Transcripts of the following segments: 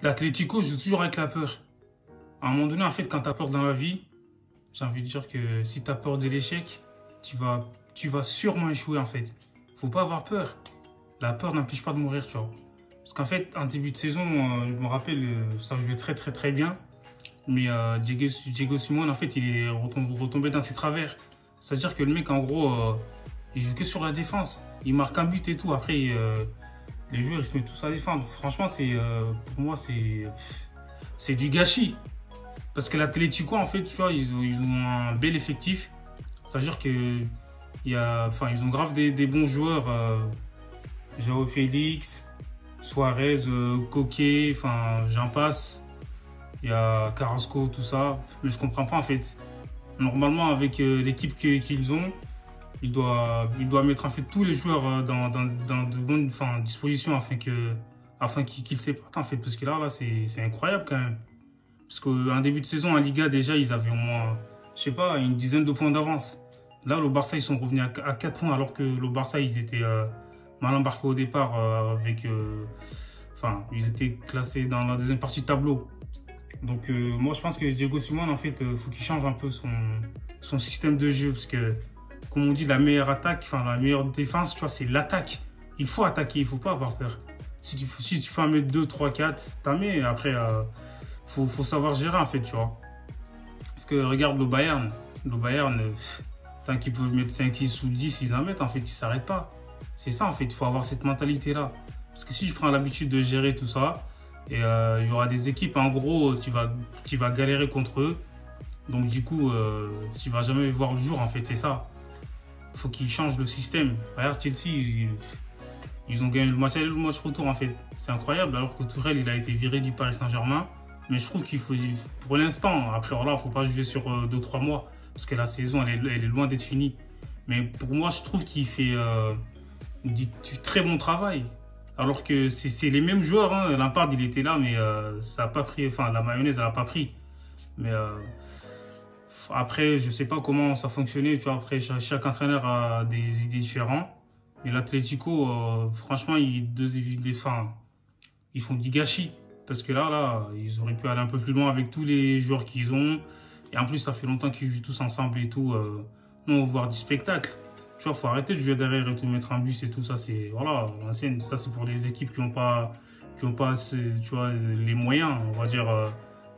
l'Atlético joue toujours avec la peur. À un moment donné, en fait, quand tu as peur dans la vie, j'ai envie de dire que si tu as peur de l'échec, tu vas sûrement échouer, en fait. Faut pas avoir peur. La peur n'empêche pas de mourir, tu vois. Parce qu'en fait, en début de saison, je me rappelle, ça jouait très très très bien. Mais Diego Simeone, en fait, il est retombé dans ses travers. C'est-à-dire que le mec, en gros, il joue que sur la défense. Il marque un but et tout. Après, les joueurs, ils se mettent tous à défendre. Franchement, pour moi, c'est du gâchis. Parce que l'Atlético, en fait, tu vois, ils ont un bel effectif. C'est-à-dire que ils ont grave des bons joueurs. Joao Félix, Suarez, Koké, enfin, j'en passe. Il y a Carrasco, tout ça. Mais je comprends pas, en fait. Normalement, avec l'équipe qu'ils ont, il doit mettre en fait tous les joueurs dans de bonnes dispositions afin qu'ils s'épartent, en fait. Parce que là c'est incroyable quand même. Parce qu'en début de saison, en Liga, déjà, ils avaient au moins, je sais pas, une dizaine de points d'avance. Là, le Barça, ils sont revenus à 4 points, alors que le Barça, ils étaient mal embarqués au départ ils étaient classés dans la deuxième partie de tableau. Donc, moi, je pense que Diego Simeone, en fait, faut qu'il change un peu son système de jeu. Parce que, comme on dit, la meilleure attaque, la meilleure défense, tu vois, c'est l'attaque. Il faut attaquer, il faut pas avoir peur. Si tu peux en mettre 2, 3, 4, t'en mets. Après, faut savoir gérer, en fait, tu vois. Parce que, regarde le Bayern. Le Bayern, tant qu'ils peuvent mettre 5, 6 ou 10, ils en mettent, en fait, ils s'arrêtent pas. C'est ça, en fait, il faut avoir cette mentalité-là. Parce que si je prends l'habitude de gérer tout ça, et il y aura des équipes, en gros, tu vas galérer contre eux. Donc, du coup, tu vas jamais voir le jour, en fait, c'est ça. Il faut qu'ils changent le système. Regarde, Chelsea, ils ont gagné le match aller, le match retour, en fait. C'est incroyable, alors que Tourelle, il a été viré du Paris Saint-Germain. Mais je trouve qu'il faut, pour l'instant, après, voilà, il ne faut pas juger sur 2-3 mois. Parce que la saison, elle est loin d'être finie. Mais pour moi, je trouve qu'il fait du très bon travail. Alors que c'est les mêmes joueurs, hein. Lampard, il était là, mais ça n'a pas pris, la mayonnaise, elle n'a pas pris. Mais après, je ne sais pas comment ça fonctionnait. Tu vois, après, chaque entraîneur a des idées différentes. Mais l'Atlético, franchement, ils font du gâchis. Parce que là, ils auraient pu aller un peu plus loin avec tous les joueurs qu'ils ont. Et en plus, ça fait longtemps qu'ils jouent tous ensemble et tout. Nous, on va voir du spectacle. Tu vois, faut arrêter de jouer derrière et tout, mettre un bus et tout. Ça, c'est, voilà, l'ancienne. Ça, c'est pour les équipes qui n'ont pas tu vois, les moyens, on va dire,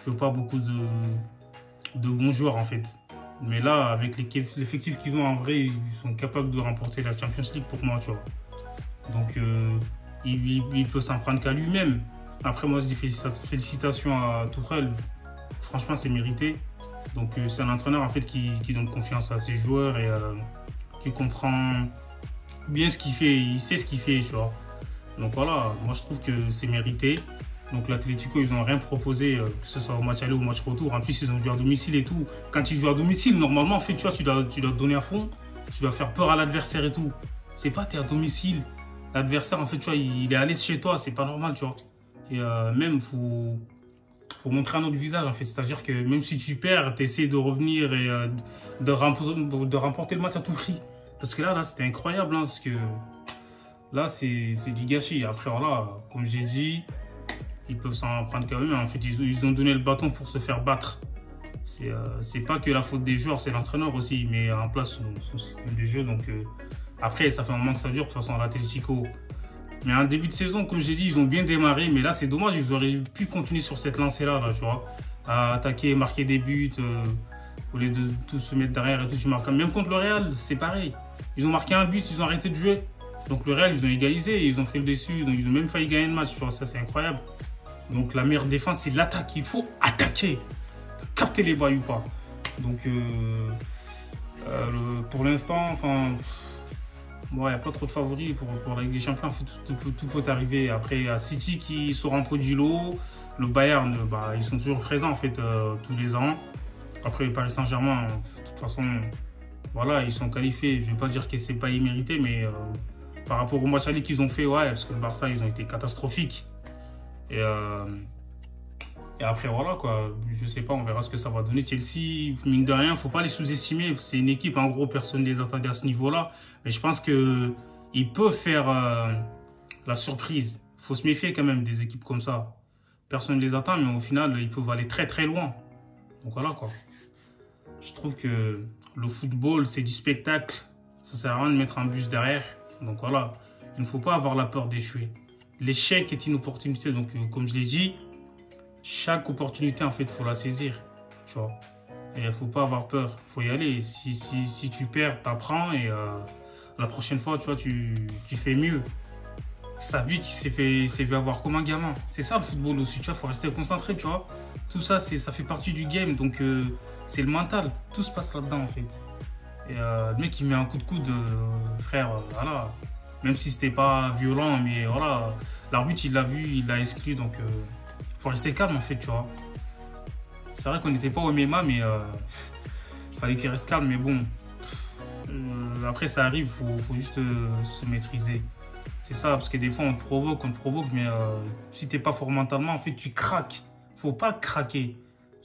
qui n'ont pas beaucoup de bons joueurs, en fait. Mais là, avec l'effectif qu'ils ont, en vrai, ils sont capables de remporter la Champions League pour moi, tu vois. Donc, il peut s'en prendre qu'à lui-même. Après, moi, je dis félicitations à Tourelle. Franchement, c'est mérité. Donc, c'est un entraîneur, en fait, qui donne confiance à ses joueurs et qui comprend bien ce qu'il fait. Il sait ce qu'il fait, tu vois. Donc, voilà, moi, je trouve que c'est mérité. Donc, l'Atlético, ils n'ont rien proposé, que ce soit au match aller ou au match retour. En plus, ils ont joué à domicile et tout. Quand tu joues à domicile, normalement, en fait, tu vois, tu dois te donner à fond. Tu dois faire peur à l'adversaire et tout. C'est pas, tu es à domicile. L'adversaire, en fait, tu vois, il est à l'aise chez toi. C'est pas normal, tu vois. Et même, faut montrer un autre visage, en fait. C'est-à-dire que même si tu perds, tu essaies de revenir et de remporter le match à tout prix. Parce que là c'était incroyable, hein, parce que là, c'est du gâchis. Après, voilà, comme j'ai dit, ils peuvent s'en prendre quand même. En fait, ils ont donné le bâton pour se faire battre. C'est pas que la faute des joueurs, c'est l'entraîneur aussi. Il met en place son système de jeu. Donc, après, ça fait un moment que ça dure, de toute façon, à l'Atlético. Mais en début de saison, comme j'ai dit, ils ont bien démarré. Mais là, c'est dommage, ils auraient pu continuer sur cette lancée-là, tu vois. À attaquer, marquer des buts, au lieu de tout se mettre derrière et tout. Tu marques. Même contre le Real, c'est pareil. Ils ont marqué un but, ils ont arrêté de jouer. Donc le Real, ils ont égalisé, ils ont pris le dessus. Donc ils ont même failli gagner le match, tu vois. Ça, c'est incroyable. Donc la meilleure défense, c'est l'attaque. Il faut attaquer. Capter les balles ou pas. Donc pour l'instant, il n'y a pas trop de favoris pour la Ligue des Champions. Tout peut arriver. Après, il y a City qui sort un peu du lot. Le Bayern, ils sont toujours présents en fait tous les ans. Après, le Paris Saint-Germain, de toute façon, voilà, ils sont qualifiés. Je ne vais pas dire que c'est pas immérité, mais par rapport au match aller qu'ils ont fait, ouais, parce que le Barça, ils ont été catastrophiques. Et après, voilà, quoi. Je sais pas, on verra ce que ça va donner. Chelsea, mine de rien, il ne faut pas les sous-estimer. C'est une équipe, en gros, personne ne les attendait à ce niveau-là. Mais je pense qu'ils peuvent faire la surprise. Il faut se méfier quand même des équipes comme ça. personne ne les atteint, mais au final, ils peuvent aller très très loin. Donc voilà quoi. Je trouve que le football, c'est du spectacle. Ça sert à rien de mettre un bus derrière. Donc voilà, il ne faut pas avoir la peur d'échouer. L'échec est une opportunité. Donc comme je l'ai dit, chaque opportunité, en fait, il faut la saisir. Tu vois. Et il ne faut pas avoir peur. Il faut y aller. Si tu perds, tu apprends. Et la prochaine fois, tu vois, tu fais mieux. Sa vie qui s'est fait avoir comme un gamin. C'est ça le football aussi. Tu vois, il faut rester concentré, tu vois. Tout ça, ça fait partie du game. Donc, c'est le mental. Tout se passe là-dedans, en fait. Et le mec, il met un coup de coude, frère, voilà. Même si c'était pas violent, mais voilà. L'arbitre, il l'a vu, il l'a exclu. Donc, faut rester calme, en fait, tu vois. C'est vrai qu'on n'était pas au MMA, mais fallait qu'il reste calme. Mais bon, après, ça arrive, faut juste se maîtriser. C'est ça, parce que des fois, on te provoque, mais si t'es pas fort mentalement, en fait, tu craques. Faut pas craquer.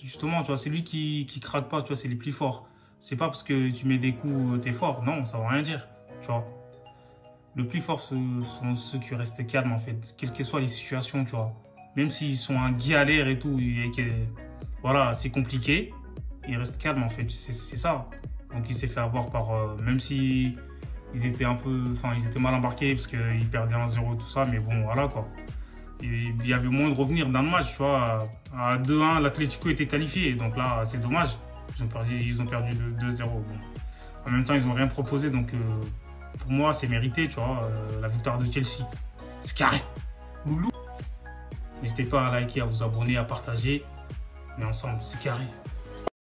Justement, tu vois, c'est lui qui craque pas, tu vois, c'est les plus forts. C'est pas parce que tu mets des coups, t'es fort. Non, ça veut rien dire, tu vois. Le plus fort, ce sont ceux qui restent calmes, en fait, quelles que soient les situations, tu vois. Même s'ils sont en galère et tout, et que, voilà, c'est compliqué, ils restent calmes, en fait, c'est ça. Donc, il s'est fait avoir par, même si ils étaient un peu, enfin, ils étaient mal embarqués parce qu'ils perdaient 1-0 tout ça, mais bon, voilà, quoi. Et il y avait moins de revenir dans le match, tu vois. À 2-1, l'Atlético était qualifié, donc là, c'est dommage. Ils ont perdu 2-0. Bon. En même temps, ils n'ont rien proposé, donc pour moi, c'est mérité, tu vois, la victoire de Chelsea. C'est carré. Loulou. N'hésitez pas à liker, à vous abonner, à partager. Mais ensemble, c'est carré.